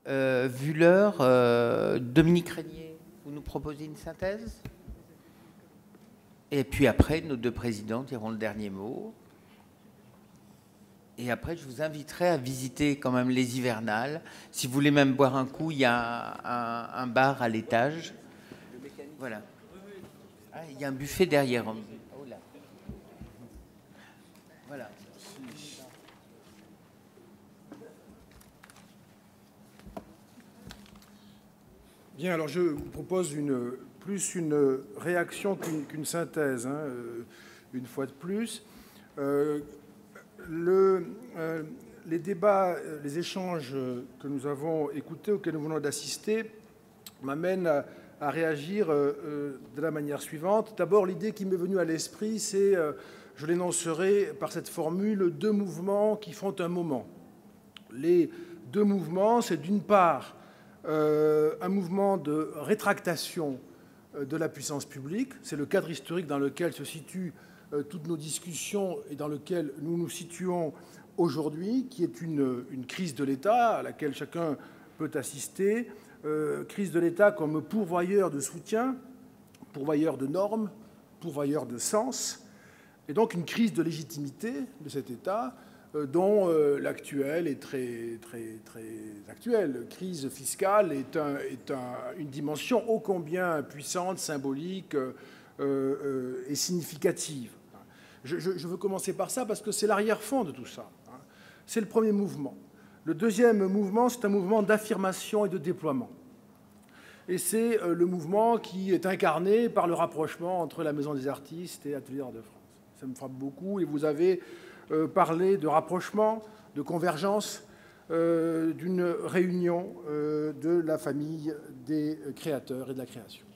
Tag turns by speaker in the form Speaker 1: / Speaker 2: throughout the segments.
Speaker 1: Vu l'heure, Dominique Régnier, vous nous proposez une synthèse? Et puis après, nos deux présidents diront le dernier mot. Et après, je vous inviterai à visiter quand même les hivernales. Si vous voulez même boire un coup, il y a un bar à l'étage. Voilà. Ah, il y a un buffet derrière. Oh là. Voilà.
Speaker 2: Bien, alors je vous propose plus une réaction qu'une synthèse, hein, une fois de plus. Les débats, les échanges que nous avons écoutés, auxquels nous venons d'assister, m'amènent à réagir de la manière suivante. D'abord, l'idée qui m'est venue à l'esprit, c'est, je l'énoncerai par cette formule, deux mouvements qui font un moment. Les deux mouvements, c'est d'une part un mouvement de rétractation de la puissance publique. C'est le cadre historique dans lequel se situent toutes nos discussions et dans lequel nous nous situons aujourd'hui, qui est une crise de l'État à laquelle chacun peut assister. Crise de l'État comme pourvoyeur de soutien, pourvoyeur de normes, pourvoyeur de sens, et donc une crise de légitimité de cet État dont l'actuelle est très actuelle. Crise fiscale est une dimension ô combien puissante, symbolique et significative. Je veux commencer par ça parce que c'est l'arrière-fond de tout ça. C'est le premier mouvement. Le deuxième mouvement, c'est un mouvement d'affirmation et de déploiement. Et c'est le mouvement qui est incarné par le rapprochement entre la Maison des artistes et Ateliers d'Art de France. Ça me frappe beaucoup. Et vous avez parlé de rapprochement, de convergence, d'une réunion de la famille des créateurs et de la création.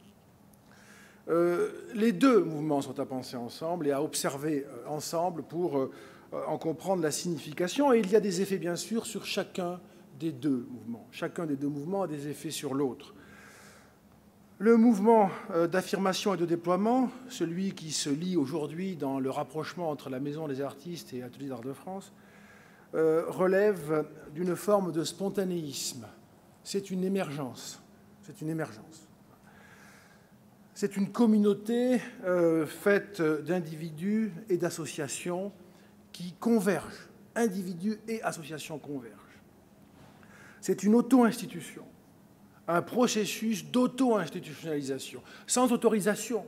Speaker 2: Les deux mouvements sont à penser ensemble et à observer ensemble pour en comprendre la signification. Et il y a des effets, bien sûr, sur chacun des deux mouvements. Chacun des deux mouvements a des effets sur l'autre. Le mouvement d'affirmation et de déploiement, celui qui se lie aujourd'hui dans le rapprochement entre la Maison des artistes et Ateliers d'Art de France, relève d'une forme de spontanéisme. C'est une émergence. C'est une émergence. C'est une communauté faite d'individus et d'associations qui convergent. Individus et associations convergent. C'est une auto-institution, un processus d'auto-institutionnalisation, sans autorisation.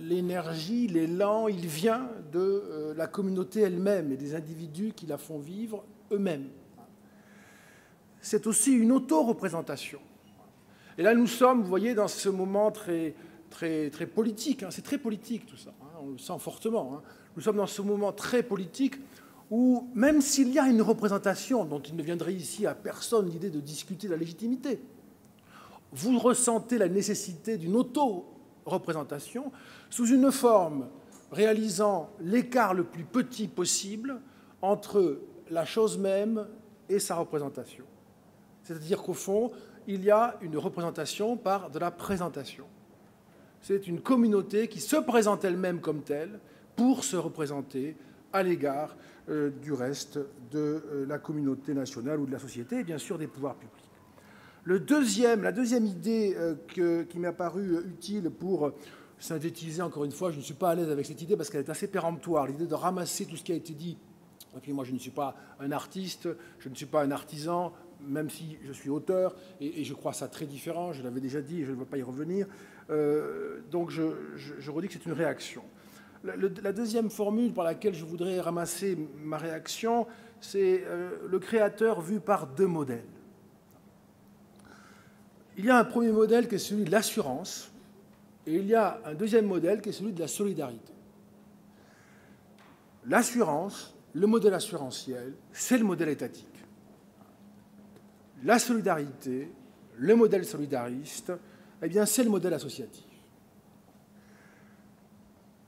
Speaker 2: L'énergie, l'élan, il vient de la communauté elle-même et des individus qui la font vivre eux-mêmes. C'est aussi une auto-représentation. Et là, nous sommes, vous voyez, dans ce moment très politique. C'est très politique, tout ça. On le sent fortement. Nous sommes dans ce moment très politique où, même s'il y a une représentation dont il ne viendrait ici à personne l'idée de discuter de la légitimité, vous ressentez la nécessité d'une auto-représentation sous une forme réalisant l'écart le plus petit possible entre la chose même et sa représentation. C'est-à-dire qu'au fond, il y a une représentation par de la présentation. C'est une communauté qui se présente elle-même comme telle pour se représenter à l'égard du reste de la communauté nationale ou de la société et bien sûr des pouvoirs publics. La deuxième idée qui m'est apparue utile pour synthétiser, encore une fois, je ne suis pas à l'aise avec cette idée parce qu'elle est assez péremptoire, l'idée de ramasser tout ce qui a été dit. Et puis moi, je ne suis pas un artiste, je ne suis pas un artisan, même si je suis auteur, et je crois ça très différent, je l'avais déjà dit et je ne veux pas y revenir. Donc je redis que c'est une réaction. La deuxième formule par laquelle je voudrais ramasser ma réaction, c'est le créateur vu par deux modèles. Il y a un premier modèle qui est celui de l'assurance, et il y a un deuxième modèle qui est celui de la solidarité. L'assurance, le modèle assurantiel, c'est le modèle étatique. La solidarité, le modèle solidariste, eh bien, c'est le modèle associatif.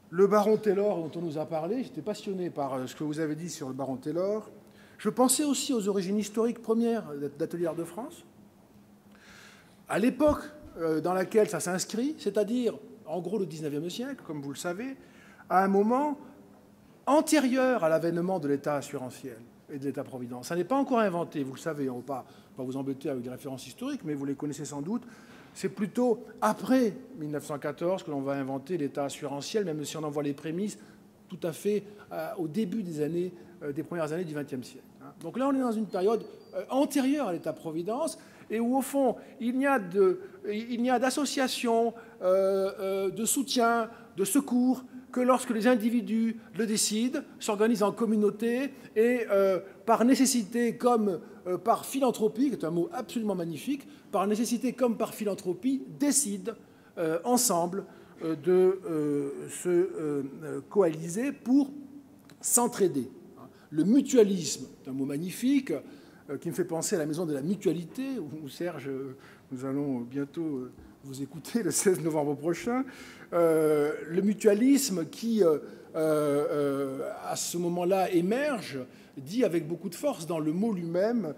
Speaker 2: Le baron Taylor, dont on nous a parlé, j'étais passionné par ce que vous avez dit sur le baron Taylor. Je pensais aussi aux origines historiques premières d'Ateliers d'Art de France. À l'époque dans laquelle ça s'inscrit, c'est-à-dire, en gros, le XIXe siècle, comme vous le savez, à un moment antérieur à l'avènement de l'État assurantiel et de l'État-providence. Ça n'est pas encore inventé, vous le savez, on ne va pas vous embêter avec des références historiques, mais vous les connaissez sans doute. C'est plutôt après 1914 que l'on va inventer l'État assurantiel, même si on en voit les prémices tout à fait au début des premières années du XXe siècle. Donc là, on est dans une période antérieure à l'État-providence, et où, au fond, il n'y a d'association, de soutien, de secours, que lorsque les individus le décident, s'organisent en communauté, et par nécessité comme par philanthropie, qui est un mot absolument magnifique, par nécessité comme par philanthropie, décident ensemble de se coaliser pour s'entraider. Le mutualisme, c'est un mot magnifique qui me fait penser à la maison de la mutualité, où Serge, nous allons bientôt vous écouter le 16 novembre prochain. Le mutualisme qui, à ce moment-là, émerge, dit avec beaucoup de force, dans le mot lui-même,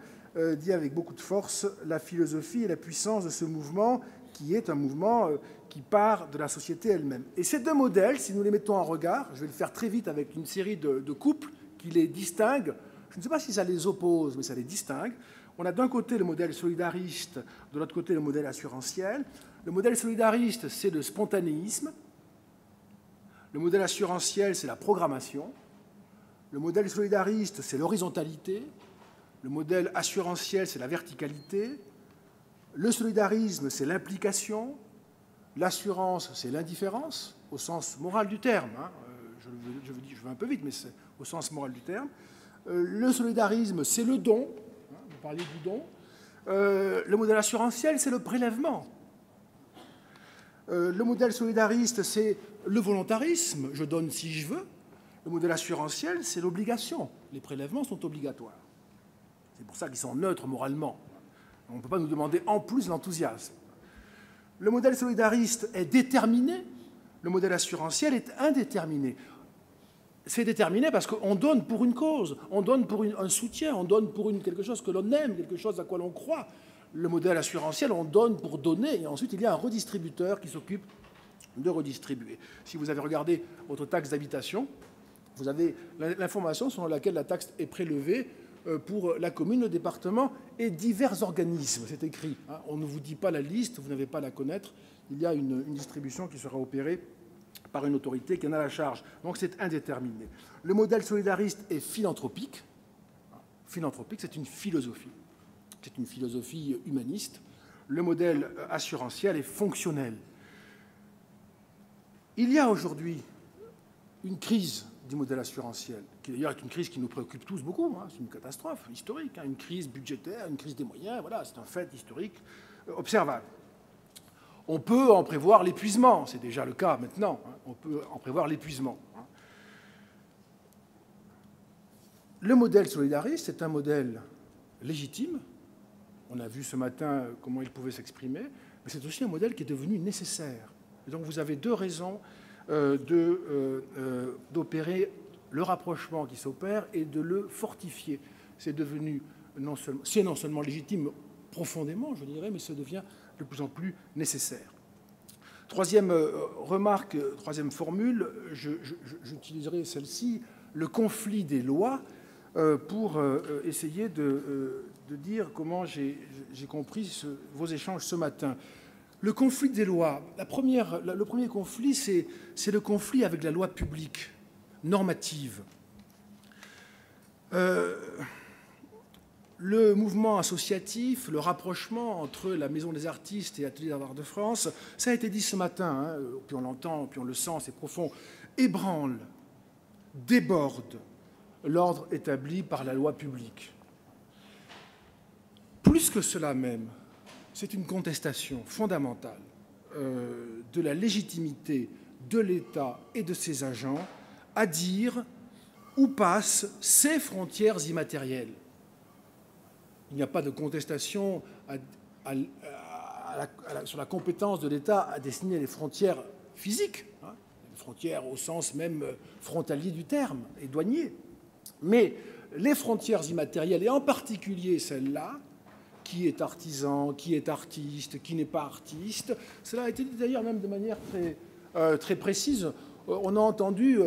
Speaker 2: dit avec beaucoup de force la philosophie et la puissance de ce mouvement, qui est un mouvement qui part de la société elle-même. Et ces deux modèles, si nous les mettons en regard, je vais le faire très vite avec une série de couples qui les distinguent. Je ne sais pas si ça les oppose, mais ça les distingue. On a d'un côté le modèle solidariste, de l'autre côté le modèle assurantiel. Le modèle solidariste, c'est le spontanéisme. Le modèle assurantiel, c'est la programmation. Le modèle solidariste, c'est l'horizontalité. Le modèle assurantiel, c'est la verticalité. Le solidarisme, c'est l'implication. L'assurance, c'est l'indifférence, au sens moral du terme. Je vais un peu vite, mais c'est au sens moral du terme. Le solidarisme, c'est le don. Vous parliez du don. Le modèle assurantiel, c'est le prélèvement. Le modèle solidariste, c'est le volontarisme. Je donne si je veux. Le modèle assurantiel, c'est l'obligation. Les prélèvements sont obligatoires. C'est pour ça qu'ils sont neutres moralement. On ne peut pas nous demander en plus l'enthousiasme. Le modèle solidariste est déterminé. Le modèle assurantiel est indéterminé. C'est déterminé parce qu'on donne pour une cause, on donne pour un soutien, on donne pour quelque chose que l'on aime, quelque chose à quoi l'on croit. Le modèle assurantiel, on donne pour donner, et ensuite il y a un redistributeur qui s'occupe de redistribuer. Si vous avez regardé votre taxe d'habitation, vous avez l'information selon laquelle la taxe est prélevée pour la commune, le département et divers organismes. C'est écrit. On ne vous dit pas la liste, vous n'avez pas à la connaître. Il y a une distribution qui sera opérée par une autorité qui en a la charge. Donc c'est indéterminé. Le modèle solidariste est philanthropique. Philanthropique, c'est une philosophie. C'est une philosophie humaniste. Le modèle assurantiel est fonctionnel. Il y a aujourd'hui une crise du modèle assurantiel, qui d'ailleurs est une crise qui nous préoccupe tous beaucoup. C'est une catastrophe historique, une crise budgétaire, une crise des moyens. Voilà, c'est un fait historique observable. On peut en prévoir l'épuisement, c'est déjà le cas maintenant. On peut en prévoir l'épuisement. Le modèle solidariste est un modèle légitime. On a vu ce matin comment il pouvait s'exprimer, mais c'est aussi un modèle qui est devenu nécessaire. Et donc vous avez deux raisons d'opérer le rapprochement qui s'opère et de le fortifier. C'est devenu non seulement légitime profondément, je dirais, mais ça devient de plus en plus nécessaire. Troisième remarque, troisième formule, j'utiliserai celle-ci, le conflit des lois, pour essayer de dire comment j'ai compris vos échanges ce matin. Le conflit des lois, le premier conflit, c'est le conflit avec la loi publique, normative. Le mouvement associatif, le rapprochement entre la Maison des artistes et l'Atelier d'art de France, ça a été dit ce matin, puis on l'entend, puis on le sent, c'est profond, ébranle, déborde l'ordre établi par la loi publique. Plus que cela même, c'est une contestation fondamentale de la légitimité de l'État et de ses agents à dire où passent ces frontières immatérielles. Il n'y a pas de contestation sur la compétence de l'État à dessiner les frontières physiques, les frontières au sens même frontalier du terme, et douanier. Mais les frontières immatérielles, et en particulier celle-là, qui est artisan, qui est artiste, qui n'est pas artiste, cela a été dit d'ailleurs même de manière très précise. on a entendu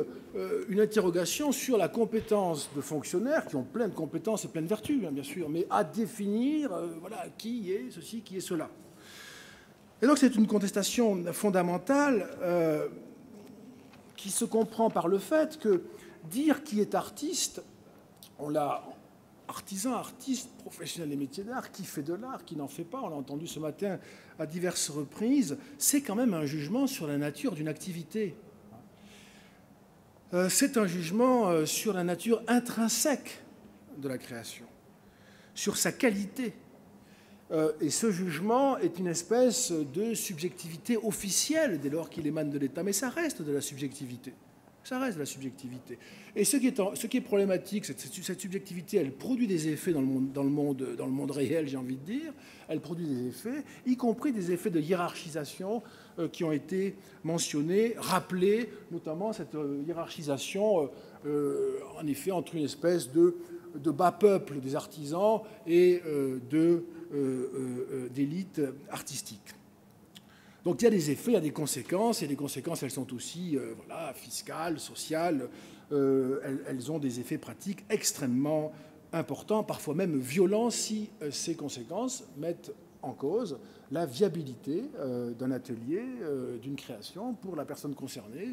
Speaker 2: une interrogation sur la compétence de fonctionnaires qui ont plein de compétences et plein de vertus, bien sûr, mais à définir voilà, qui est ceci, qui est cela. Et donc c'est une contestation fondamentale qui se comprend par le fait que dire qui est artiste, on l'a artisan, artiste, professionnel des métiers d'art, qui fait de l'art, qui n'en fait pas, on l'a entendu ce matin à diverses reprises, c'est quand même un jugement sur la nature d'une activité. C'est un jugement sur la nature intrinsèque de la création, sur sa qualité. Et ce jugement est une espèce de subjectivité officielle dès lors qu'il émane de l'État, mais ça reste de la subjectivité. Ça reste de la subjectivité. Et ce qui est problématique, cette subjectivité, elle produit des effets dans le monde réel, j'ai envie de dire. Elle produit des effets, y compris des effets de hiérarchisation qui ont été mentionnés, rappelés, notamment cette hiérarchisation, en effet, entre une espèce de bas peuple des artisans et d'élite artistique. Donc il y a des effets, il y a des conséquences, et les conséquences, elles sont aussi voilà, fiscales, sociales, elles ont des effets pratiques extrêmement importants, parfois même violents, si ces conséquences mettent en cause la viabilité d'un atelier, d'une création pour la personne concernée.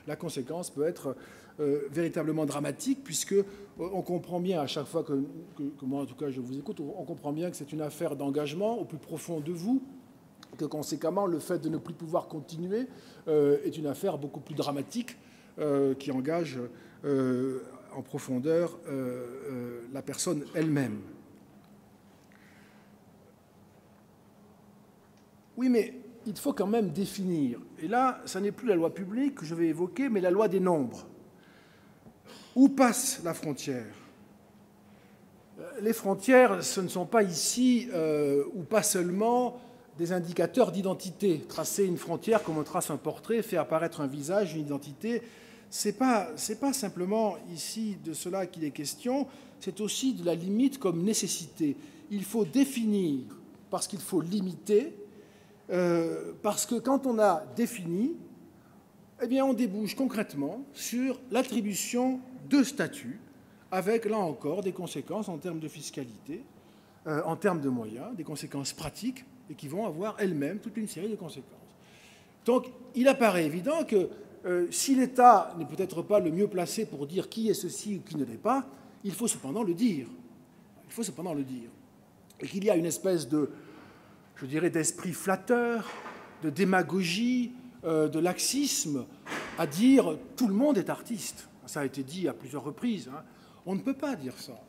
Speaker 2: La conséquence peut être véritablement dramatique, puisque on comprend bien à chaque fois que moi, en tout cas, je vous écoute, on comprend bien que c'est une affaire d'engagement au plus profond de vous, que conséquemment, le fait de ne plus pouvoir continuer est une affaire beaucoup plus dramatique qui engage en profondeur la personne elle-même. Oui, mais il faut quand même définir. Et là, ça n'est plus la loi publique que je vais évoquer, mais la loi des nombres. Où passe la frontière ? Les frontières, ce ne sont pas ici, ou pas seulement, des indicateurs d'identité. Tracer une frontière comme on trace un portrait, faire apparaître un visage, une identité, c'est pas simplement ici de cela qu'il est question, c'est aussi de la limite comme nécessité. Il faut définir parce qu'il faut limiter, parce que quand on a défini, eh bien on débouche concrètement sur l'attribution de statuts, avec là encore des conséquences en termes de fiscalité, en termes de moyens, des conséquences pratiques, et qui vont avoir elles-mêmes toute une série de conséquences. Donc, il apparaît évident que si l'État n'est peut-être pas le mieux placé pour dire qui est ceci ou qui ne l'est pas, il faut cependant le dire. Il faut cependant le dire. Et qu'il y a une espèce de, je dirais, d'esprit flatteur, de démagogie, de laxisme à dire tout le monde est artiste. Ça a été dit à plusieurs reprises. Hein. On ne peut pas dire ça.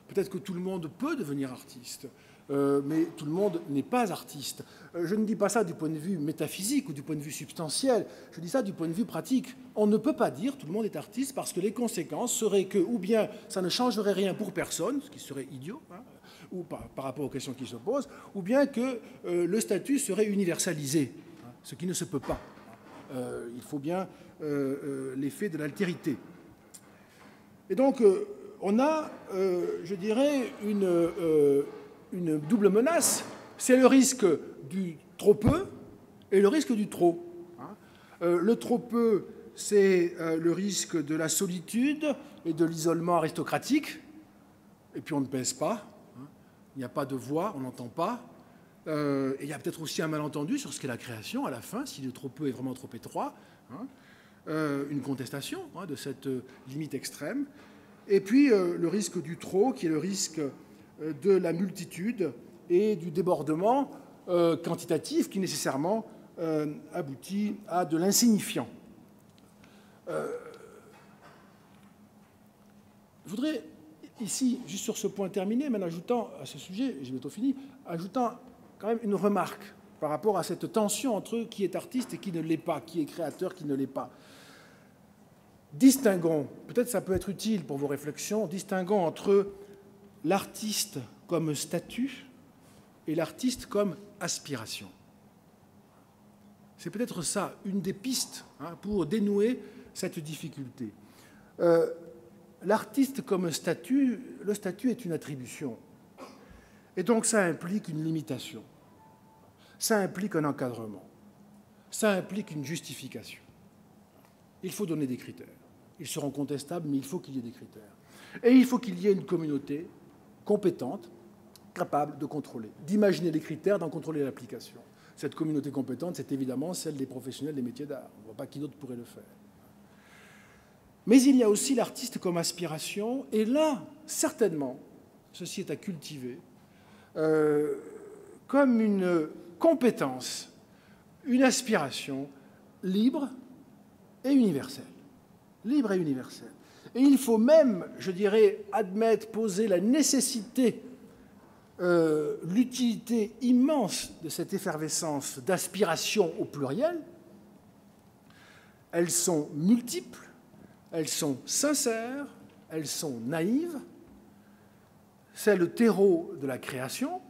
Speaker 2: Peut-être que tout le monde peut devenir artiste. Mais tout le monde n'est pas artiste. Je ne dis pas ça du point de vue métaphysique ou du point de vue substantiel, je dis ça du point de vue pratique. On ne peut pas dire tout le monde est artiste parce que les conséquences seraient que, ou bien ça ne changerait rien pour personne, ce qui serait idiot, hein, ou par rapport aux questions qui se posent, ou bien que le statut serait universalisé, hein, ce qui ne se peut pas. Il faut bien l'effet de l'altérité. Et donc, on a, je dirais, une double menace, c'est le risque du trop peu et le risque du trop. Le trop peu, c'est le risque de la solitude et de l'isolement aristocratique, et puis on ne pèse pas, il n'y a pas de voix, on n'entend pas, et il y a peut-être aussi un malentendu sur ce qu'est la création à la fin, si le trop peu est vraiment trop étroit, une contestation de cette limite extrême, et puis le risque du trop, qui est le risque de la multitude et du débordement quantitatif qui nécessairement aboutit à de l'insignifiant. Je voudrais ici, juste sur ce point terminer, mais en ajoutant à ce sujet, j'ai bientôt fini, ajoutant quand même une remarque par rapport à cette tension entre qui est artiste et qui ne l'est pas, qui est créateur, qui ne l'est pas. Distinguons, peut-être ça peut être utile pour vos réflexions, distinguons entre l'artiste comme statut et l'artiste comme aspiration. C'est peut-être ça, une des pistes pour dénouer cette difficulté. L'artiste comme statut, le statut est une attribution. Et donc ça implique une limitation. Ça implique un encadrement. Ça implique une justification. il faut donner des critères. Ils seront contestables, mais il faut qu'il y ait des critères. Et il faut qu'il y ait une communauté compétente, capable de contrôler, d'imaginer les critères, d'en contrôler l'application. Cette communauté compétente, c'est évidemment celle des professionnels des métiers d'art. On ne voit pas qui d'autre pourrait le faire. Mais il y a aussi l'artiste comme aspiration, et là, certainement, ceci est à cultiver, comme une compétence, une aspiration libre et universelle. Libre et universelle. Et il faut même, je dirais, admettre, poser la nécessité, l'utilité immense de cette effervescence d'aspiration au pluriel. Elles sont multiples, elles sont sincères, elles sont naïves. C'est le terreau de la création.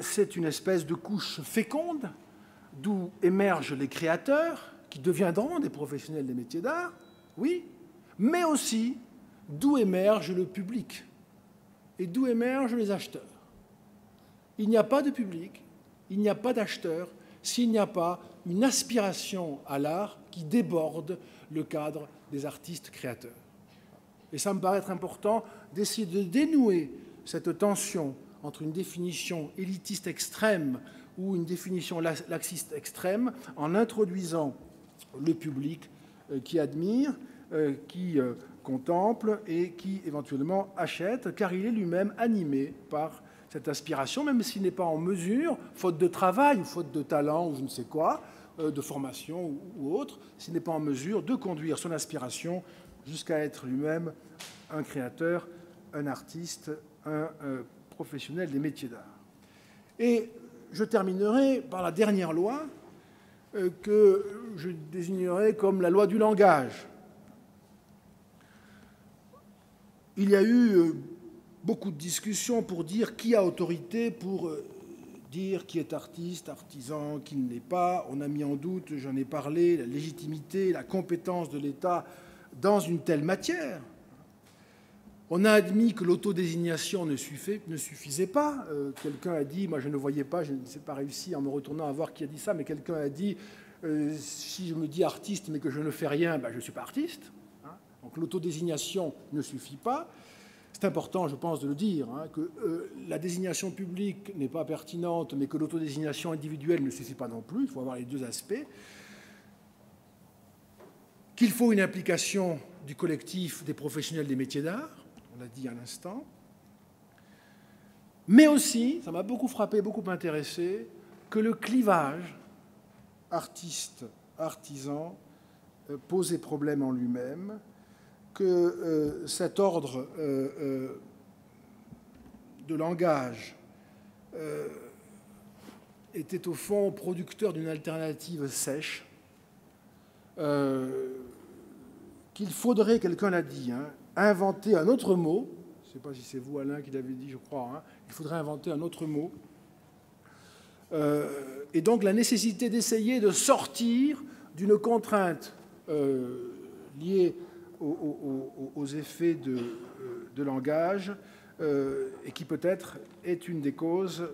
Speaker 2: C'est une espèce de couche féconde d'où émergent les créateurs qui deviendront des professionnels des métiers d'art, oui, mais aussi d'où émerge le public et d'où émergent les acheteurs. Il n'y a pas de public, il n'y a pas d'acheteurs s'il n'y a pas une aspiration à l'art qui déborde le cadre des artistes créateurs. Et ça me paraît être important d'essayer de dénouer cette tension entre une définition élitiste extrême ou une définition laxiste extrême en introduisant le public qui admire, qui contemple et qui éventuellement achète, car il est lui-même animé par cette aspiration, même s'il n'est pas en mesure, faute de travail ou faute de talent ou je ne sais quoi, de formation ou autre, s'il n'est pas en mesure de conduire son aspiration jusqu'à être lui-même un créateur, un artiste, un professionnel des métiers d'art. Et je terminerai par la dernière loi que je désignerai comme la loi du langage. Il y a eu beaucoup de discussions pour dire qui a autorité pour dire qui est artiste, artisan, qui ne l'est pas. On a mis en doute, j'en ai parlé, la légitimité, la compétence de l'État dans une telle matière. On a admis que l'autodésignation ne suffisait pas. Quelqu'un a dit, moi je ne voyais pas, je ne sais pas réussi en me retournant à voir qui a dit ça, mais quelqu'un a dit, si je me dis artiste mais que je ne fais rien, ben, je ne suis pas artiste. Hein. Donc l'autodésignation ne suffit pas. C'est important, je pense, de le dire, hein, que la désignation publique n'est pas pertinente, mais que l'autodésignation individuelle ne suffit pas non plus. Il faut avoir les deux aspects. Qu'il faut une implication du collectif des professionnels des métiers d'art, on l'a dit à l'instant, mais aussi, ça m'a beaucoup frappé, beaucoup intéressé, que le clivage artiste-artisan posait problème en lui-même, que cet ordre de langage était au fond producteur d'une alternative sèche, qu'il faudrait, quelqu'un l'a dit, hein, inventer un autre mot. Je ne sais pas si c'est vous, Alain, qui l'avez dit, je crois. Hein, il faudrait inventer un autre mot. Et donc la nécessité d'essayer de sortir d'une contrainte liée aux effets de langage et qui peut-être est une des causes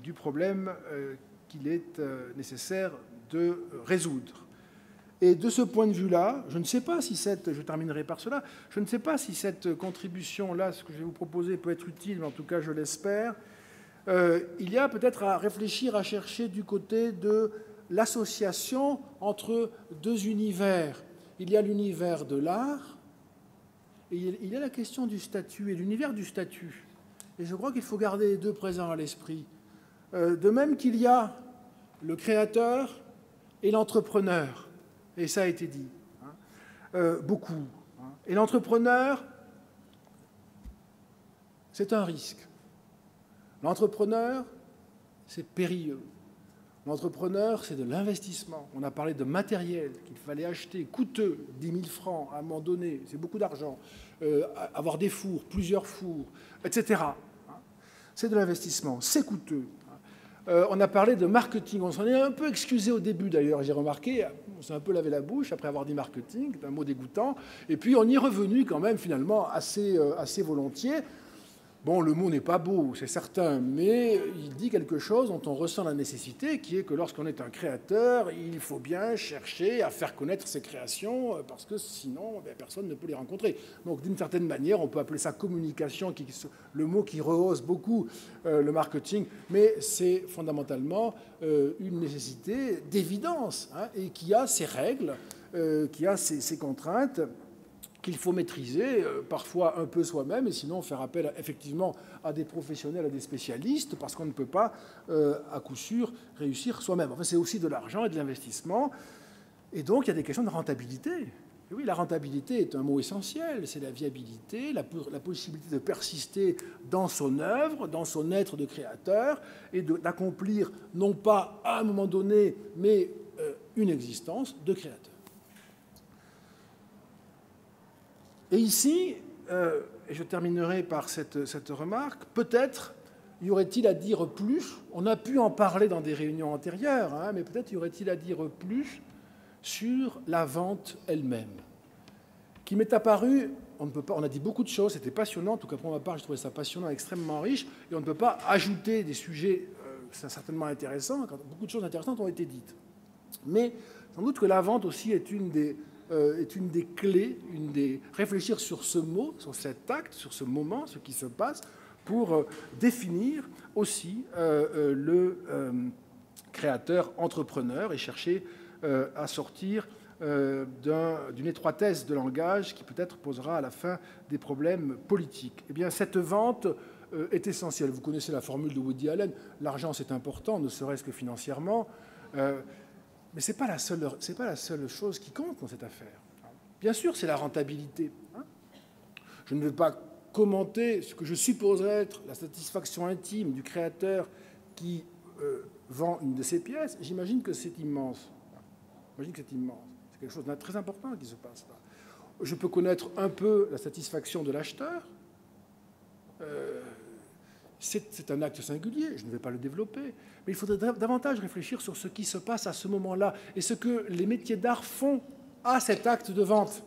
Speaker 2: du problème qu'il est nécessaire de résoudre. Et de ce point de vue-là, je ne sais pas si je terminerai par cela, je ne sais pas si cette contribution-là, ce que je vais vous proposer, peut être utile, mais en tout cas, je l'espère. Il y a peut-être à réfléchir, à chercher du côté de l'association entre deux univers. Il y a l'univers de l'art, et il y a la question du statut, et l'univers du statut. Et je crois qu'il faut garder les deux présents à l'esprit. De même qu'il y a le créateur et l'entrepreneur. Et ça a été dit, hein, beaucoup. Hein. Et l'entrepreneur, c'est un risque. L'entrepreneur, c'est périlleux. L'entrepreneur, c'est de l'investissement. On a parlé de matériel qu'il fallait acheter, coûteux, 10 000 francs à un moment donné, c'est beaucoup d'argent. Avoir des fours, plusieurs fours, etc. Hein. C'est de l'investissement, c'est coûteux. On a parlé de marketing. On s'en est un peu excusé au début, d'ailleurs, j'ai remarqué. On s'est un peu lavé la bouche après avoir dit marketing, c'est un mot dégoûtant. Et puis, on y est revenu quand même, finalement, assez volontiers. Bon, le mot n'est pas beau, c'est certain, mais il dit quelque chose dont on ressent la nécessité, qui est que lorsqu'on est un créateur, il faut bien chercher à faire connaître ses créations, parce que sinon, personne ne peut les rencontrer. Donc, d'une certaine manière, on peut appeler ça communication, le mot qui rehausse beaucoup le marketing, mais c'est fondamentalement une nécessité d'évidence, hein, et qui a ses règles, qui a ses contraintes, qu'il faut maîtriser, parfois un peu soi-même, et sinon faire appel effectivement à des professionnels, à des spécialistes, parce qu'on ne peut pas, à coup sûr, réussir soi-même. Enfin, c'est aussi de l'argent et de l'investissement. Et donc, il y a des questions de rentabilité. Et oui, la rentabilité est un mot essentiel. C'est la viabilité, la possibilité de persister dans son œuvre, dans son être de créateur, et d'accomplir, non pas à un moment donné, mais une existence de créateur. Et ici, et je terminerai par cette remarque, peut-être y aurait-il à dire plus, on a pu en parler dans des réunions antérieures, hein, mais peut-être y aurait-il à dire plus sur la vente elle-même, qui m'est apparue, on a dit beaucoup de choses, c'était passionnant, en tout cas pour ma part, je trouvais ça passionnant, extrêmement riche, et on ne peut pas ajouter des sujets certainement intéressants, quand beaucoup de choses intéressantes ont été dites. Mais sans doute que la vente aussi est une des clés, réfléchir sur ce mot, sur cet acte, sur ce moment, ce qui se passe, pour définir aussi le créateur entrepreneur et chercher à sortir d'une étroitesse de langage qui peut-être posera à la fin des problèmes politiques. Eh bien, cette vente est essentielle. Vous connaissez la formule de Woody Allen, l'argent c'est important, ne serait-ce que financièrement. Mais ce n'est pas la seule chose qui compte dans cette affaire. Bien sûr, c'est la rentabilité. Je ne vais pas commenter ce que je supposerais être la satisfaction intime du créateur qui vend une de ses pièces. J'imagine que c'est immense. C'est quelque chose de très important qui se passe là. Je peux connaître un peu la satisfaction de l'acheteur. C'est un acte singulier, je ne vais pas le développer, mais il faudrait davantage réfléchir sur ce qui se passe à ce moment-là et ce que les métiers d'art font à cet acte de vente.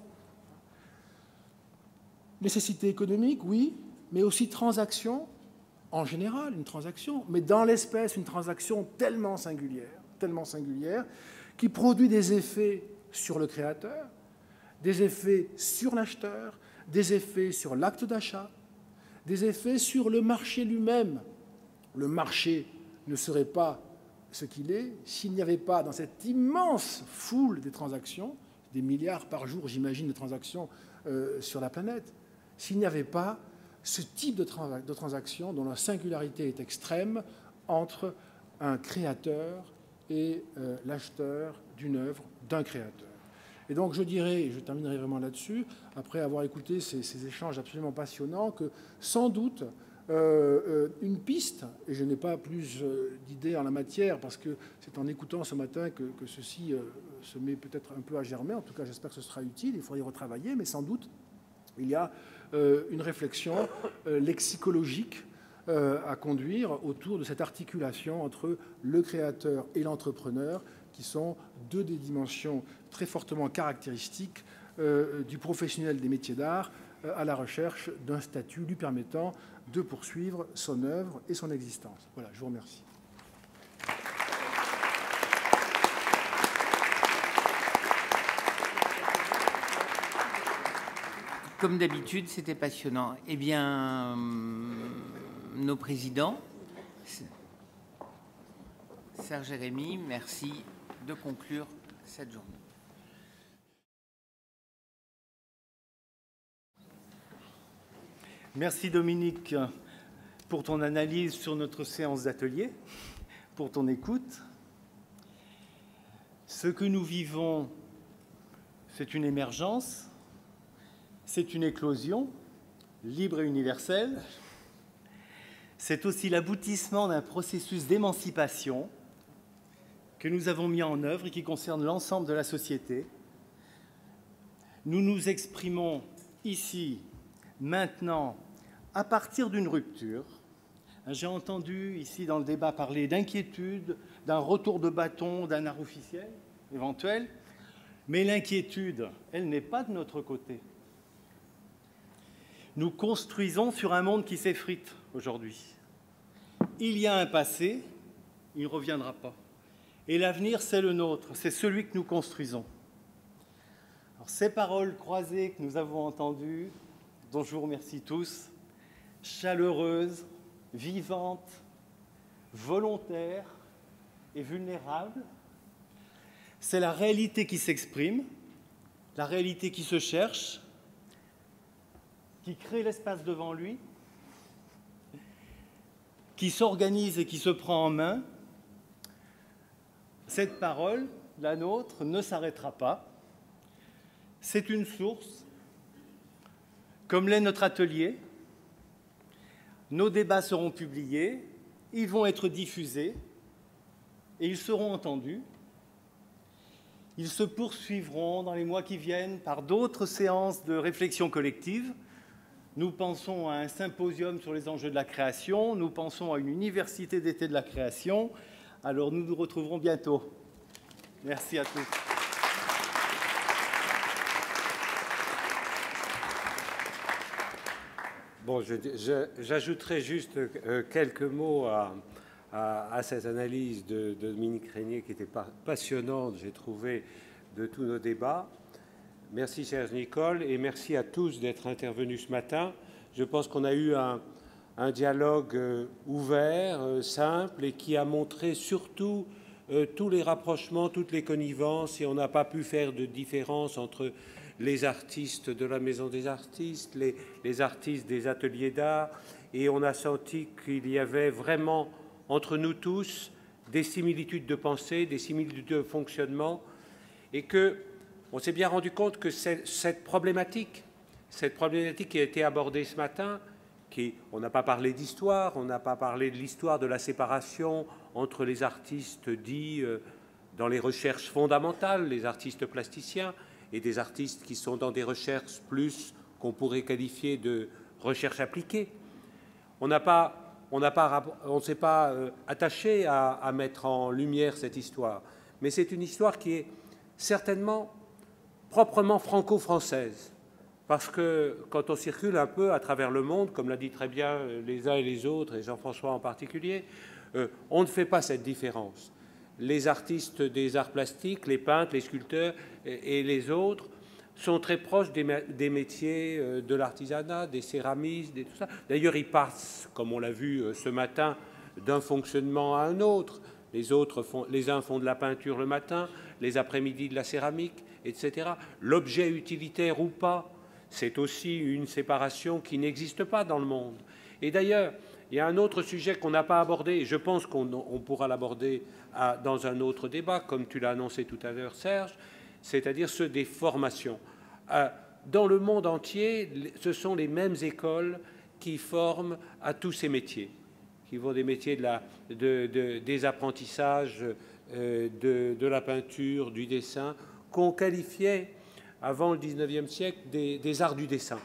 Speaker 2: Nécessité économique, oui, mais aussi transaction, en général, une transaction, mais dans l'espèce, une transaction tellement singulière, qui produit des effets sur le créateur, des effets sur l'acheteur, des effets sur l'acte d'achat, des effets sur le marché lui-même. Le marché ne serait pas ce qu'il est s'il n'y avait pas dans cette immense foule des transactions, des milliards par jour, j'imagine, de transactions sur la planète, s'il n'y avait pas ce type de transactions dont la singularité est extrême entre un créateur et l'acheteur d'une œuvre d'un créateur. Et donc je dirais, et je terminerai vraiment là-dessus, après avoir écouté ces échanges absolument passionnants, que sans doute une piste, et je n'ai pas plus d'idées en la matière, parce que c'est en écoutant ce matin que ceci se met peut-être un peu à germer, en tout cas j'espère que ce sera utile, il faudra y retravailler, mais sans doute il y a une réflexion lexicologique à conduire autour de cette articulation entre le créateur et l'entrepreneur, qui sont deux des dimensions très fortement caractéristiques du professionnel des métiers d'art à la recherche d'un statut lui permettant de poursuivre son œuvre et son existence. Voilà, je vous remercie.
Speaker 1: Comme d'habitude, c'était passionnant. Eh bien, nos présidents, Serge et Rémy, merci de conclure cette journée.
Speaker 3: Merci Dominique pour ton analyse sur notre séance d'atelier, pour ton écoute. Ce que nous vivons, c'est une émergence, c'est une éclosion libre et universelle. C'est aussi l'aboutissement d'un processus d'émancipation que nous avons mis en œuvre et qui concerne l'ensemble de la société. Nous nous exprimons ici, maintenant, à partir d'une rupture. J'ai entendu ici dans le débat parler d'inquiétude, d'un retour de bâton, d'un art officiel éventuel, mais l'inquiétude, elle n'est pas de notre côté. Nous construisons sur un monde qui s'effrite aujourd'hui. Il y a un passé, il ne reviendra pas. Et l'avenir, c'est le nôtre, c'est celui que nous construisons. Alors, ces paroles croisées que nous avons entendues, dont je vous remercie tous, chaleureuses, vivantes, volontaires et vulnérables, c'est la réalité qui s'exprime, la réalité qui se cherche, qui crée l'espace devant lui, qui s'organise et qui se prend en main. Cette parole, la nôtre, ne s'arrêtera pas. C'est une source, comme l'est notre atelier. Nos débats seront publiés, ils vont être diffusés et ils seront entendus. Ils se poursuivront dans les mois qui viennent par d'autres séances de réflexion collective. Nous pensons à un symposium sur les enjeux de la création, nous pensons à une université d'été de la création. Alors nous nous retrouverons bientôt. Merci à tous.
Speaker 4: Bon, j'ajouterai juste quelques mots à cette analyse de Dominique Régnier qui était passionnante, j'ai trouvé, de tous nos débats. Merci Serge Nicole et merci à tous d'être intervenus ce matin. Je pense qu'on a eu un dialogue ouvert, simple et qui a montré surtout tous les rapprochements, toutes les connivences, et on n'a pas pu faire de différence entre les artistes de la Maison des Artistes, les artistes des ateliers d'art, et on a senti qu'il y avait vraiment entre nous tous des similitudes de pensée, des similitudes de fonctionnement, et qu'on s'est bien rendu compte que cette problématique qui a été abordée ce matin, on n'a pas parlé d'histoire, on n'a pas parlé de l'histoire de la séparation entre les artistes dits dans les recherches fondamentales, les artistes plasticiens, et des artistes qui sont dans des recherches plus qu'on pourrait qualifier de recherche appliquée. On ne s'est pas attaché à mettre en lumière cette histoire, mais c'est une histoire qui est certainement proprement franco-française, parce que quand on circule un peu à travers le monde, comme l'a dit très bien les uns et les autres, et Jean-François en particulier, on ne fait pas cette différence. Les artistes des arts plastiques, les peintres, les sculpteurs et les autres sont très proches des métiers de l'artisanat, des céramistes, tout ça. D'ailleurs, ils passent, comme on l'a vu ce matin, d'un fonctionnement à un autre. Les uns font de la peinture le matin, les après-midi de la céramique, etc. L'objet utilitaire ou pas, c'est aussi une séparation qui n'existe pas dans le monde. Et d'ailleurs, il y a un autre sujet qu'on n'a pas abordé, et je pense qu'on pourra l'aborder dans un autre débat, comme tu l'as annoncé tout à l'heure, Serge, c'est-à-dire ceux des formations. Dans le monde entier, ce sont les mêmes écoles qui forment à tous ces métiers, qui vont des métiers des apprentissages, de la peinture, du dessin, qu'on qualifiait, avant le 19e siècle, des arts du dessin.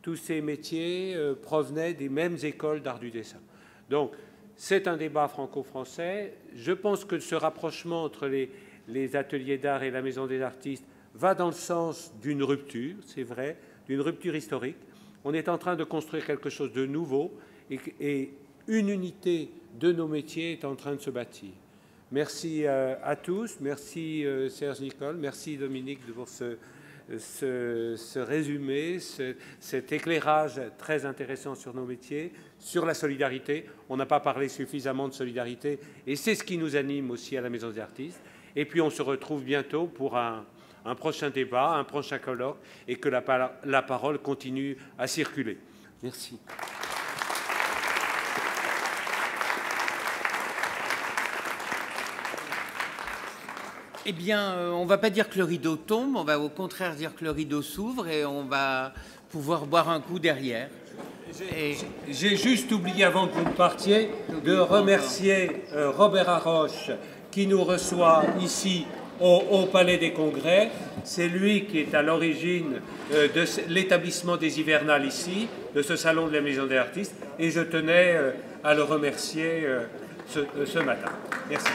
Speaker 4: Tous ces métiers provenaient des mêmes écoles d'art du dessin. Donc, c'est un débat franco-français. Je pense que ce rapprochement entre les ateliers d'art et la Maison des Artistes va dans le sens d'une rupture, c'est vrai, d'une rupture historique. On est en train de construire quelque chose de nouveau et une unité de nos métiers est en train de se bâtir. Merci à tous, merci Serge Nicole, merci Dominique pour ce résumé, cet éclairage très intéressant sur nos métiers, sur la solidarité. On n'a pas parlé suffisamment de solidarité et c'est ce qui nous anime aussi à la Maison des Artistes. Et puis on se retrouve bientôt pour un prochain débat, un prochain colloque et que la parole continue à circuler. Merci.
Speaker 1: Eh bien, on ne va pas dire que le rideau tombe, on va au contraire dire que le rideau s'ouvre et on va pouvoir boire un coup derrière.
Speaker 4: J'ai juste oublié, avant que vous partiez, de remercier Robert Haroche qui nous reçoit ici au Palais des Congrès. C'est lui qui est à l'origine de l'établissement des hivernales ici, de ce salon de la Maison des Artistes, et je tenais à le remercier ce matin. Merci.